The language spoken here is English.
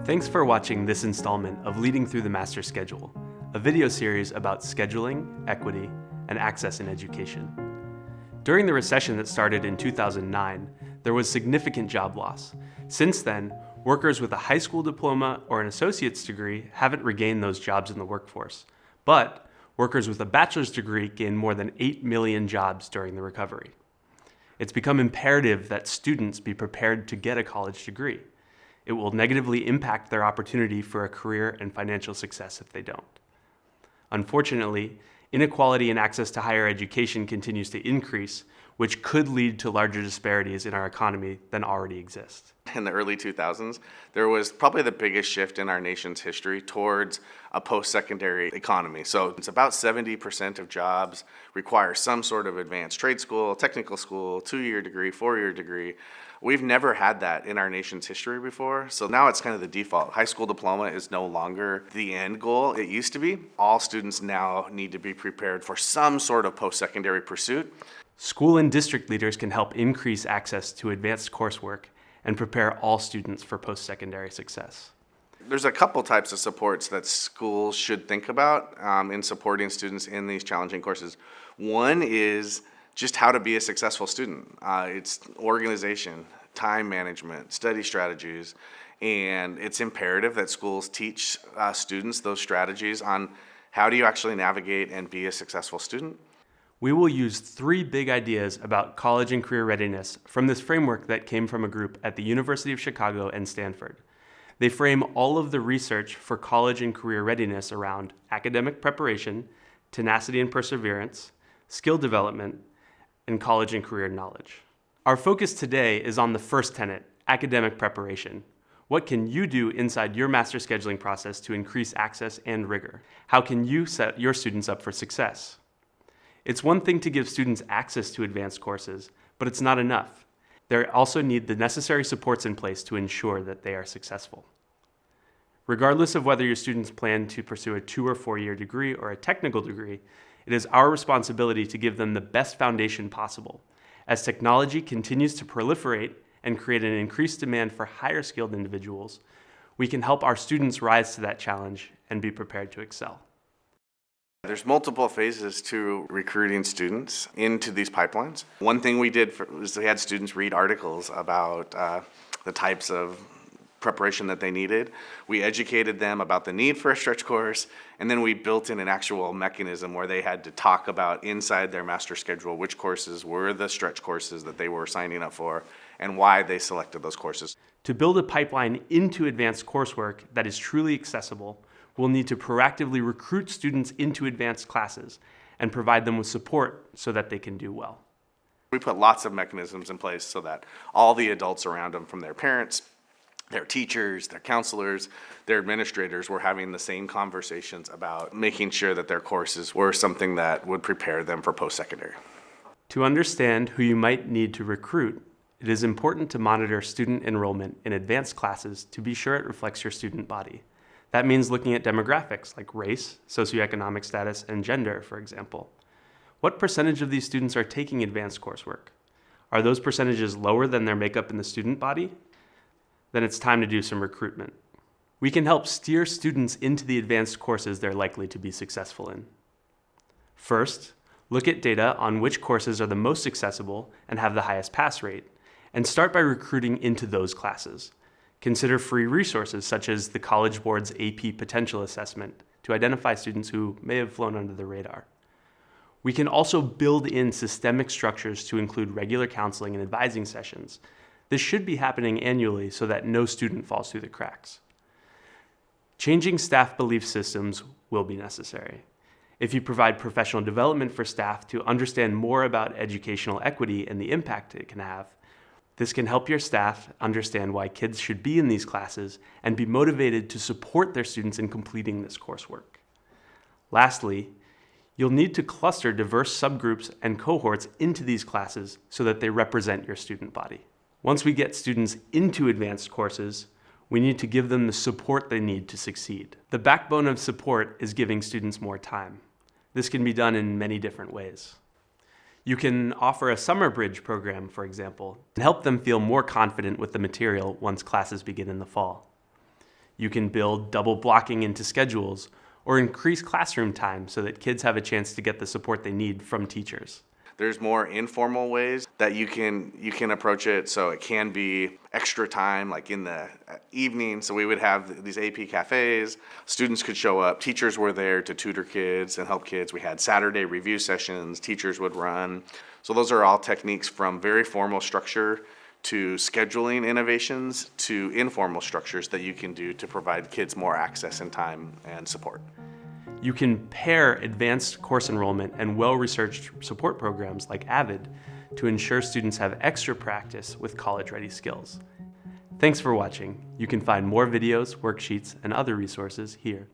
Thanks for watching this installment of Leading Through the Master Schedule, a video series about scheduling, equity, and access in education. During the recession that started in 2009, there was significant job loss. Since then, workers with a high school diploma or an associate's degree haven't regained those jobs in the workforce, but workers with a bachelor's degree gained more than 8 million jobs during the recovery. It's become imperative that students be prepared to get a college degree. It will negatively impact their opportunity for a career and financial success if they don't. Unfortunately, inequality in access to higher education continues to increase, which could lead to larger disparities in our economy than already exist. In the early 2000s, there was probably the biggest shift in our nation's history towards a post-secondary economy. So it's about 70% of jobs require some sort of advanced trade school, technical school, 2-year degree, 4-year degree. We've never had that in our nation's history before, so now it's kind of the default. High school diploma is no longer the end goal it used to be. All students now need to be prepared for some sort of post-secondary pursuit. School and district leaders can help increase access to advanced coursework and prepare all students for post-secondary success. There's a couple types of supports that schools should think about in supporting students in these challenging courses. One is just how to be a successful student. It's organization, time management, study strategies, and it's imperative that schools teach students those strategies on how do you actually navigate and be a successful student. We will use 3 big ideas about college and career readiness from this framework that came from a group at the University of Chicago and Stanford. They frame all of the research for college and career readiness around academic preparation, tenacity and perseverance, skill development, and college and career knowledge. Our focus today is on the first tenet, academic preparation. What can you do inside your master scheduling process to increase access and rigor? How can you set your students up for success? It's one thing to give students access to advanced courses, but it's not enough. They also need the necessary supports in place to ensure that they are successful. Regardless of whether your students plan to pursue a 2 or 4-year degree or a technical degree, it is our responsibility to give them the best foundation possible. As technology continues to proliferate and create an increased demand for higher skilled individuals, we can help our students rise to that challenge and be prepared to excel. There's multiple phases to recruiting students into these pipelines. One thing we did was we had students read articles about the types of preparation that they needed. We educated them about the need for a stretch course, and then we built in an actual mechanism where they had to talk about inside their master schedule which courses were the stretch courses that they were signing up for and why they selected those courses. To build a pipeline into advanced coursework that is truly accessible, we'll need to proactively recruit students into advanced classes and provide them with support so that they can do well. We put lots of mechanisms in place so that all the adults around them, from their parents, their teachers, their counselors, their administrators, were having the same conversations about making sure that their courses were something that would prepare them for post-secondary. To understand who you might need to recruit, it is important to monitor student enrollment in advanced classes to be sure it reflects your student body. That means looking at demographics like race, socioeconomic status, and gender, for example. What percentage of these students are taking advanced coursework? Are those percentages lower than their makeup in the student body? Then it's time to do some recruitment. We can help steer students into the advanced courses they're likely to be successful in. First, look at data on which courses are the most accessible and have the highest pass rate, and start by recruiting into those classes. Consider free resources such as the College Board's AP Potential Assessment to identify students who may have flown under the radar. We can also build in systemic structures to include regular counseling and advising sessions. This should be happening annually so that no student falls through the cracks. Changing staff belief systems will be necessary. If you provide professional development for staff to understand more about educational equity and the impact it can have, this can help your staff understand why kids should be in these classes and be motivated to support their students in completing this coursework. Lastly, you'll need to cluster diverse subgroups and cohorts into these classes so that they represent your student body. Once we get students into advanced courses, we need to give them the support they need to succeed. The backbone of support is giving students more time. This can be done in many different ways. You can offer a summer bridge program, for example, and help them feel more confident with the material once classes begin in the fall. You can build double blocking into schedules or increase classroom time so that kids have a chance to get the support they need from teachers. There's more informal ways that you can approach it. So it can be extra time, like in the evening. So we would have these AP cafes. Students could show up. Teachers were there to tutor kids and help kids. We had Saturday review sessions. Teachers would run. So those are all techniques from very formal structure to scheduling innovations to informal structures that you can do to provide kids more access and time and support. You can pair advanced course enrollment and well-researched support programs like AVID to ensure students have extra practice with college-ready skills. Thanks for watching. You can find more videos, worksheets, and other resources here.